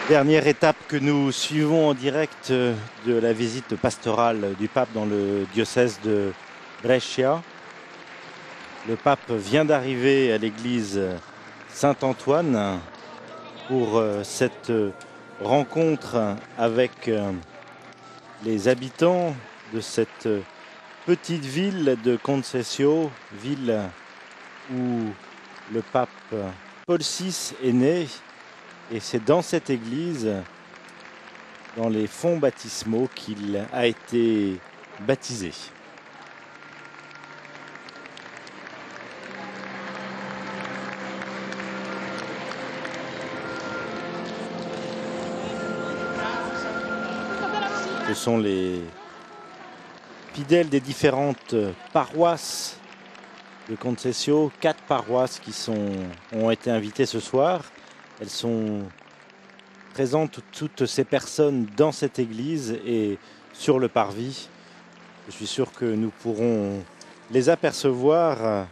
Dernière étape que nous suivons en direct de la visite pastorale du pape dans le diocèse de Brescia. Le pape vient d'arriver à l'église Saint-Antoine pour cette rencontre avec les habitants de cette petite ville de Concesio, ville où le pape Paul VI est né. Et c'est dans cette église, dans les fonts baptismaux, qu'il a été baptisé. Ce sont les fidèles des différentes paroisses de Concesio, 4 paroisses qui ont été invitées ce soir. Elles sont présentes, toutes ces personnes, dans cette église et sur le parvis. Je suis sûr que nous pourrons les apercevoir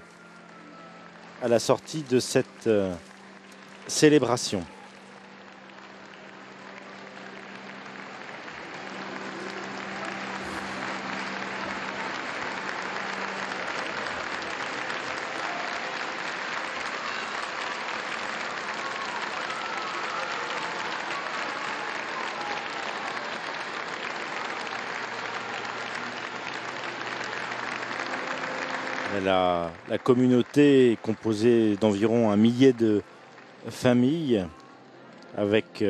à la sortie de cette célébration. La communauté est composée d'environ 1 millier de familles avec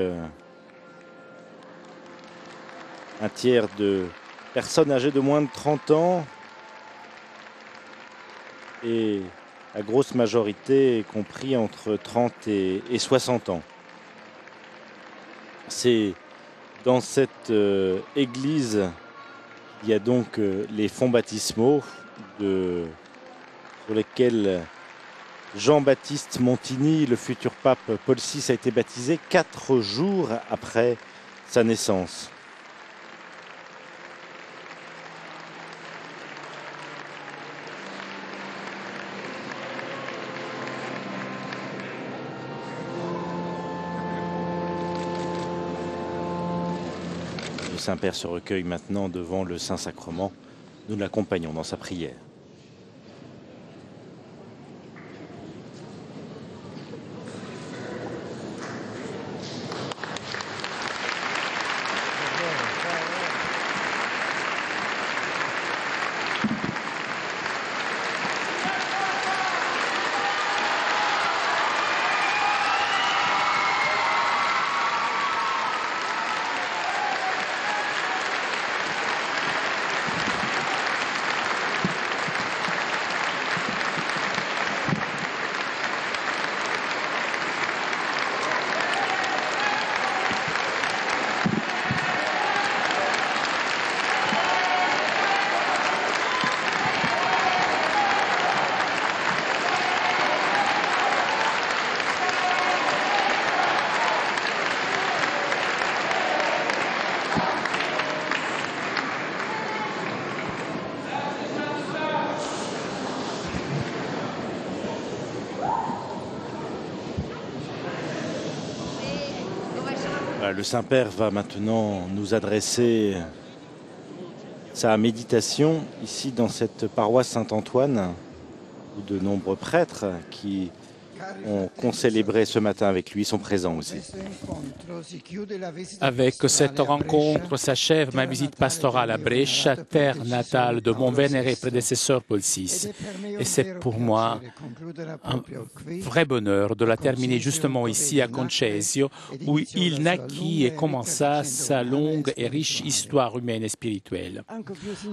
un tiers de personnes âgées de moins de 30 ans et la grosse majorité est compris entre 30 et 60 ans. C'est dans cette église il y a donc les fonts baptismaux sur lesquels Jean-Baptiste Montini, le futur pape Paul VI, a été baptisé 4 jours après sa naissance. Le Saint-Père se recueille maintenant devant le Saint-Sacrement. Nous l'accompagnons dans sa prière. Le Saint-Père va maintenant nous adresser sa méditation ici dans cette paroisse Saint-Antoine où de nombreux prêtres qui ont concélébré ce matin avec lui sont présents aussi. Avec cette rencontre s'achève ma visite pastorale à Brescia, terre natale de mon vénéré prédécesseur Paul VI. Et c'est pour moi un vrai bonheur de la terminer justement ici à Concesio, où il naquit et commença sa longue et riche histoire humaine et spirituelle.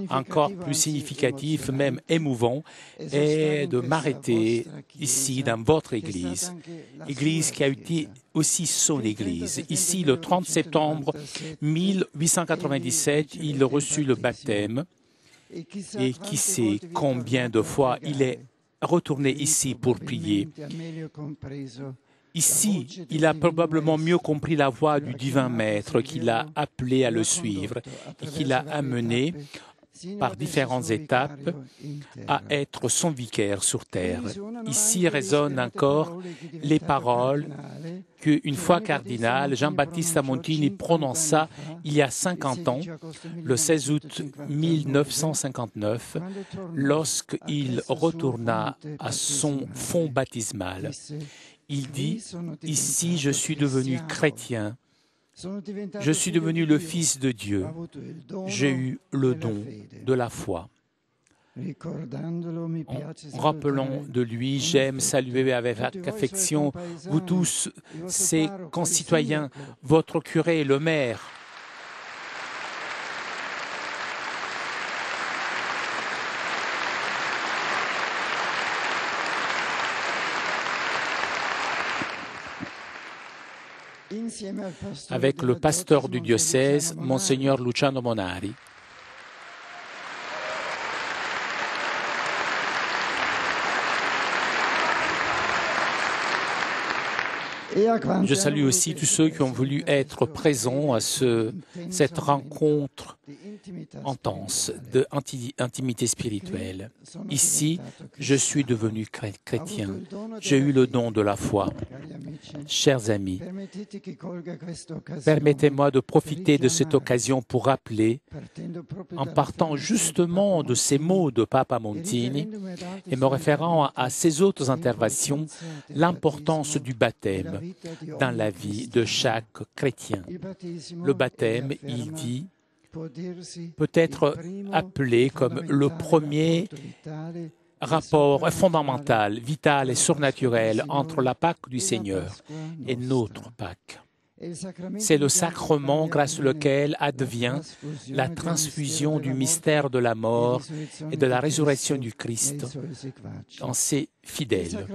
Encore plus significatif, même émouvant, est de m'arrêter ici dans votre église qui a été aussi son église. Ici, le 30 septembre 1897, il reçut le baptême et qui sait combien de fois il est retourné ici pour prier. Ici, il a probablement mieux compris la voix du divin maître qui l'a appelé à le suivre et qui l'a amené par différentes étapes à être son vicaire sur terre. Ici résonnent encore les paroles qu'une fois cardinal, Giambattista Montini prononça il y a 50 ans, le 16 août 1959, lorsqu'il retourna à son fond baptismal. Il dit « Ici, je suis devenu chrétien. Je suis devenu le Fils de Dieu. J'ai eu le don de la foi. » En rappelant de lui, j'aime saluer avec affection vous tous, ses concitoyens, votre curé, le maire. Avec le pasteur du diocèse, Monseigneur Luciano Monari. Je salue aussi tous ceux qui ont voulu être présents à cette rencontre intense d'intimité spirituelle. Ici, je suis devenu chrétien. J'ai eu le don de la foi. Chers amis, permettez-moi de profiter de cette occasion pour rappeler, en partant justement de ces mots de Papa Montini et me référant à ses autres interventions, l'importance du baptême dans la vie de chaque chrétien. Le baptême, il dit, peut être appelé comme le premier rapport fondamental, vital et surnaturel entre la Pâque du Seigneur et notre Pâque. C'est le sacrement grâce auquel advient la transfusion du mystère de la mort et de la résurrection du Christ en ses fidèles.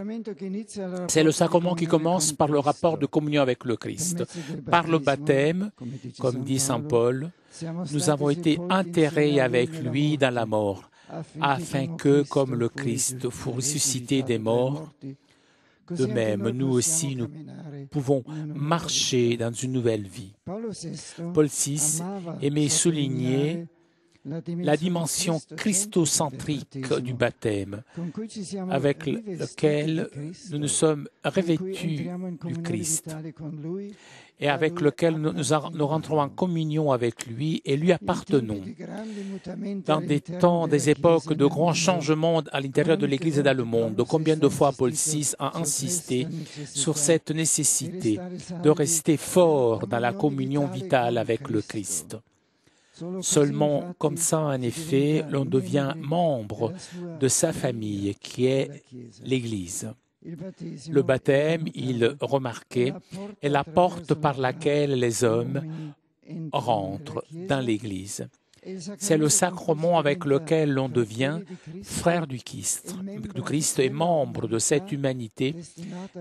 C'est le sacrement qui commence par le rapport de communion avec le Christ. Par le baptême, comme dit saint Paul, nous avons été enterrés avec lui dans la mort, afin que, comme le Christ fut ressuscité des morts, de même, nous aussi, nous pouvons marcher dans une nouvelle vie. Paul VI aimait souligner la dimension christocentrique du baptême, avec lequel nous nous sommes revêtus du Christ et avec lequel nous rentrons en communion avec lui et lui appartenons. Dans des temps, des époques de grands changements à l'intérieur de l'Église et dans le monde, combien de fois Paul VI a insisté sur cette nécessité de rester fort dans la communion vitale avec le Christ. Seulement comme ça, en effet, l'on devient membre de sa famille, qui est l'Église. Le baptême, il remarquait, est la porte par laquelle les hommes rentrent dans l'Église. C'est le sacrement avec lequel l'on devient frère du Christ et membre de cette humanité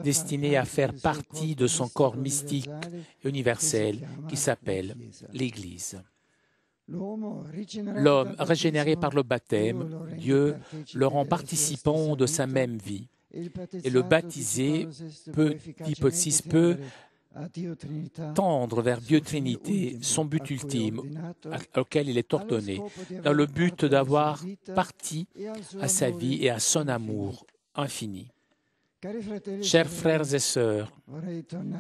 destinée à faire partie de son corps mystique et universel qui s'appelle l'Église. L'homme régénéré par le baptême, Dieu le rend participant de sa même vie. Et le baptisé peut, dit Paul VI, peut tendre vers Dieu Trinité, son but ultime, auquel il est ordonné, dans le but d'avoir partie à sa vie et à son amour infini. Chers frères et sœurs,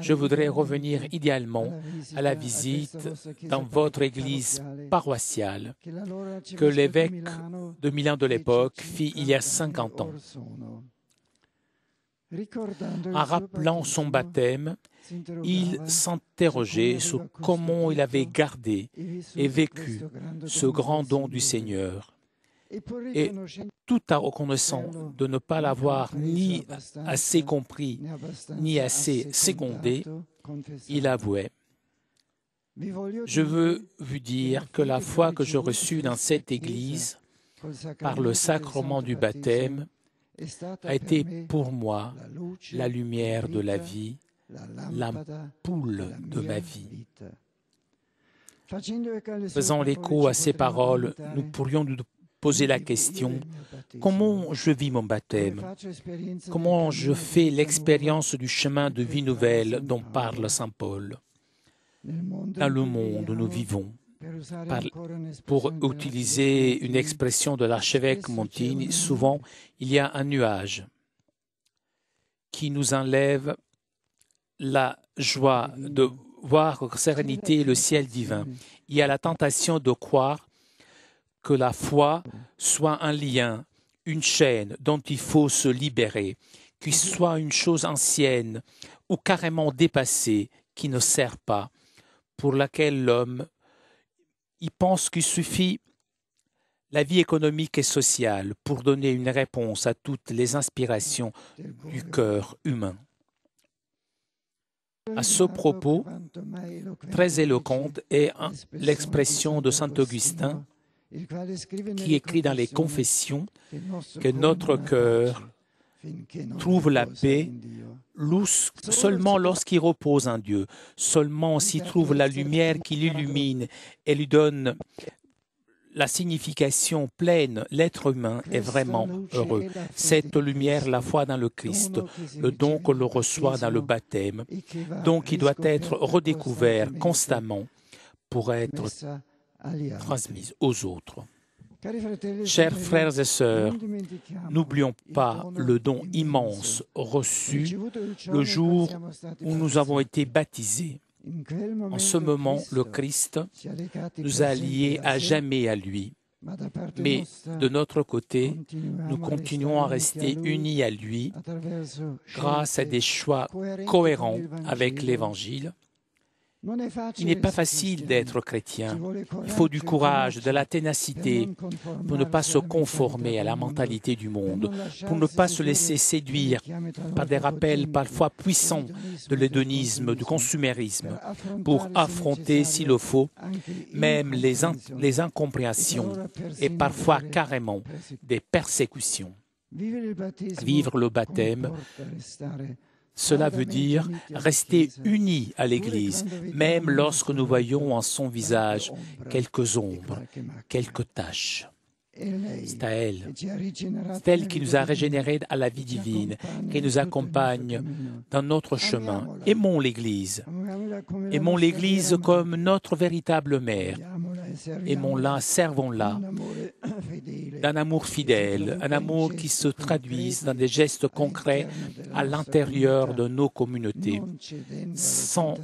je voudrais revenir idéalement à la visite dans votre église paroissiale que l'évêque de Milan de l'époque fit il y a 50 ans. En rappelant son baptême, il s'interrogeait sur comment il avait gardé et vécu ce grand don du Seigneur. Et tout en reconnaissant de ne pas l'avoir ni assez compris, ni assez secondé, il avouait « Je veux vous dire que la foi que je reçus dans cette Église, par le sacrement du baptême, a été pour moi la lumière de la vie, l'ampoule de ma vie. » Faisant l'écho à ces paroles, nous pourrions nous poser la question « Comment je vis mon baptême? Comment je fais l'expérience du chemin de vie nouvelle dont parle saint Paul ?» Dans le monde où nous vivons, Pour utiliser une expression de l'archevêque Montini, souvent il y a un nuage qui nous enlève la joie de voir avec sérénité le ciel divin. Il y a la tentation de croire que la foi soit un lien, une chaîne dont il faut se libérer, qu'il soit une chose ancienne ou carrément dépassée qui ne sert pas, pour laquelle l'homme il pense qu'il suffit la vie économique et sociale pour donner une réponse à toutes les inspirations du cœur humain. À ce propos, très éloquente est l'expression de saint Augustin qui écrit dans les Confessions que notre cœur trouve la paix seulement lorsqu'il repose en Dieu, seulement s'il trouve la lumière qui l'illumine et lui donne la signification pleine, l'être humain est vraiment heureux. Cette lumière, la foi dans le Christ, le don que l'on reçoit dans le baptême, donc il doit être redécouvert constamment pour être transmis aux autres. Chers frères et sœurs, n'oublions pas le don immense reçu le jour où nous avons été baptisés. En ce moment, le Christ nous a liés à jamais à lui. Mais de notre côté, nous continuons à rester unis à lui grâce à des choix cohérents avec l'Évangile. Il n'est pas facile d'être chrétien. Il faut du courage, de la ténacité pour ne pas se conformer à la mentalité du monde, pour ne pas se laisser séduire par des rappels parfois puissants de l'hédonisme, du consumérisme, pour affronter, s'il le faut, même les incompréhensions et parfois carrément des persécutions. Vivre le baptême, cela veut dire rester unis à l'Église, même lorsque nous voyons en son visage quelques ombres, quelques taches. C'est à elle. C'est elle qui nous a régénérés à la vie divine, qui nous accompagne dans notre chemin. Aimons l'Église. Aimons l'Église comme notre véritable mère. Aimons-la, servons-la d'un amour fidèle, un amour qui se traduise dans des gestes concrets à l'intérieur de nos communautés, sans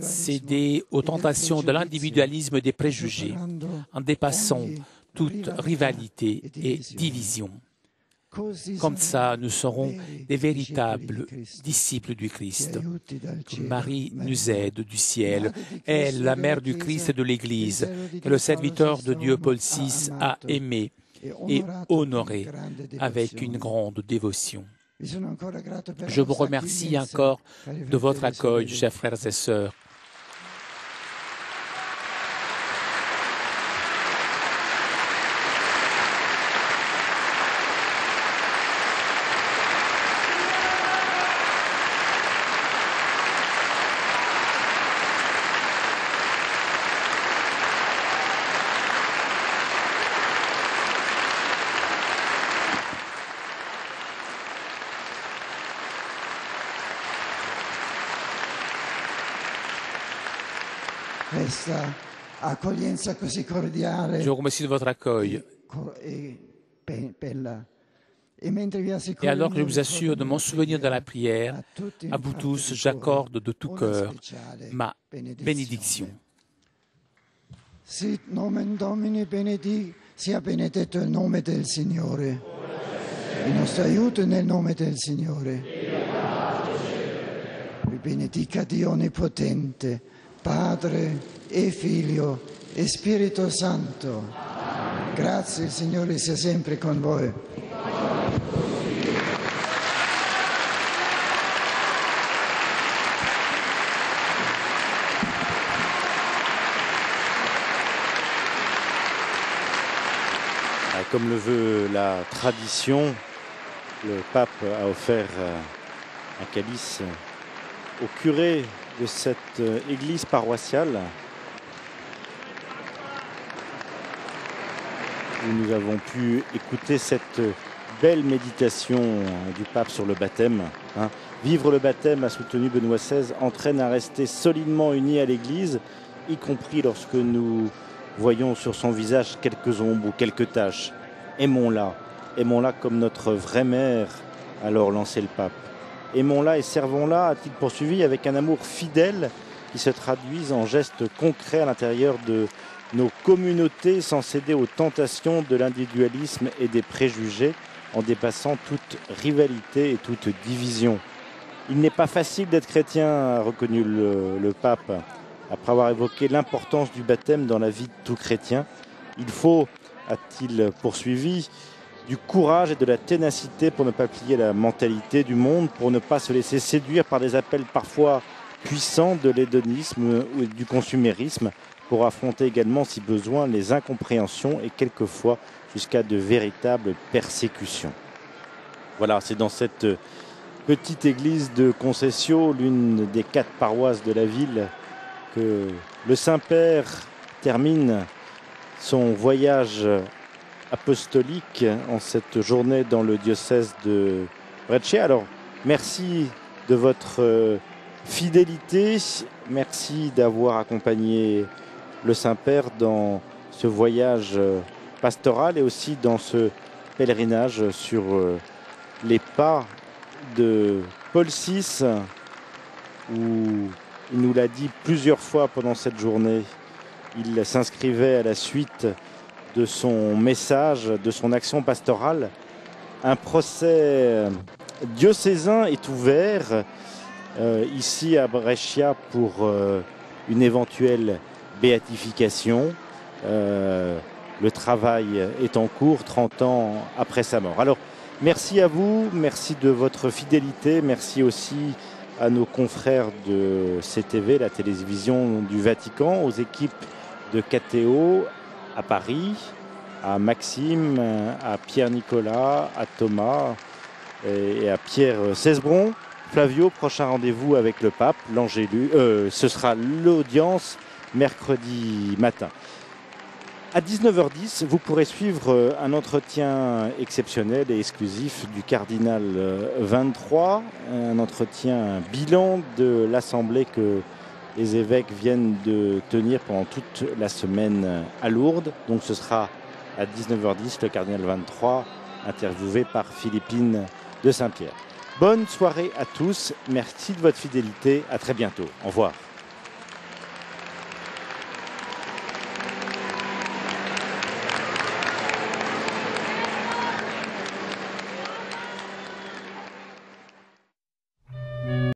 céder aux tentations de l'individualisme et des préjugés, en dépassant toute rivalité et division. Comme ça, nous serons des véritables disciples du Christ. Marie nous aide du ciel, elle, la mère du Christ et de l'Église, que le serviteur de Dieu Paul VI a aimé et honoré avec une grande dévotion. Je vous remercie encore de votre accueil, chers frères et sœurs. Je vous remercie de votre accueil. Et alors que je vous assure de mon souvenir de la prière, à vous tous, j'accorde de tout cœur ma bénédiction. Sit nomen Domini sia benedetto il nome del Signore. Il nostro aiuto nel nome del Signore. Vi benedica Dio Onnipotente, Padre e Figlio e Spirito Santo. Grazie, il Signore sia sempre con voi. Comme le veut la tradition, le pape a offert un calice au curé de cette église paroissiale où nous avons pu écouter cette belle méditation du pape sur le baptême. Vivre le baptême, a soutenu Benoît XVI, entraîne à rester solidement unis à l'église y compris lorsque nous voyons sur son visage quelques ombres ou quelques taches. Aimons-la, aimons-la comme notre vraie mère, alors lançait le pape. Aimons-la et servons-la, a-t-il poursuivi, avec un amour fidèle qui se traduise en gestes concrets à l'intérieur de nos communautés, sans céder aux tentations de l'individualisme et des préjugés, en dépassant toute rivalité et toute division. Il n'est pas facile d'être chrétien, a reconnu le pape, après avoir évoqué l'importance du baptême dans la vie de tout chrétien. Il faut, a-t-il poursuivi, du courage et de la ténacité pour ne pas plier la mentalité du monde, pour ne pas se laisser séduire par des appels parfois puissants de l'hédonisme ou du consumérisme, pour affronter également, si besoin, les incompréhensions et quelquefois jusqu'à de véritables persécutions. Voilà, c'est dans cette petite église de Concesio, l'une des 4 paroisses de la ville, que le Saint-Père termine son voyage apostolique en cette journée dans le diocèse de Brescia. Alors, merci de votre fidélité, merci d'avoir accompagné le Saint-Père dans ce voyage pastoral et aussi dans ce pèlerinage sur les pas de Paul VI, où il nous l'a dit plusieurs fois pendant cette journée, il s'inscrivait à la suite de son message, de son action pastorale. Un procès diocésain est ouvert ici à Brescia pour une éventuelle béatification. Le travail est en cours 30 ans après sa mort. Alors, merci à vous, merci de votre fidélité, merci aussi à nos confrères de CTV, la télévision du Vatican, aux équipes de KTO à Paris, à Maxime, à Pierre-Nicolas, à Thomas et à Pierre Cesbron. Flavio, prochain rendez-vous avec le pape, l'Angélus, ce sera l'audience mercredi matin. À 19h10, vous pourrez suivre un entretien exceptionnel et exclusif du cardinal 23, un entretien bilan de l'assemblée que les évêques viennent de tenir pendant toute la semaine à Lourdes. Donc ce sera à 19h10, le cardinal 23, interviewé par Philippine de Saint-Pierre. Bonne soirée à tous, merci de votre fidélité, à très bientôt, au revoir.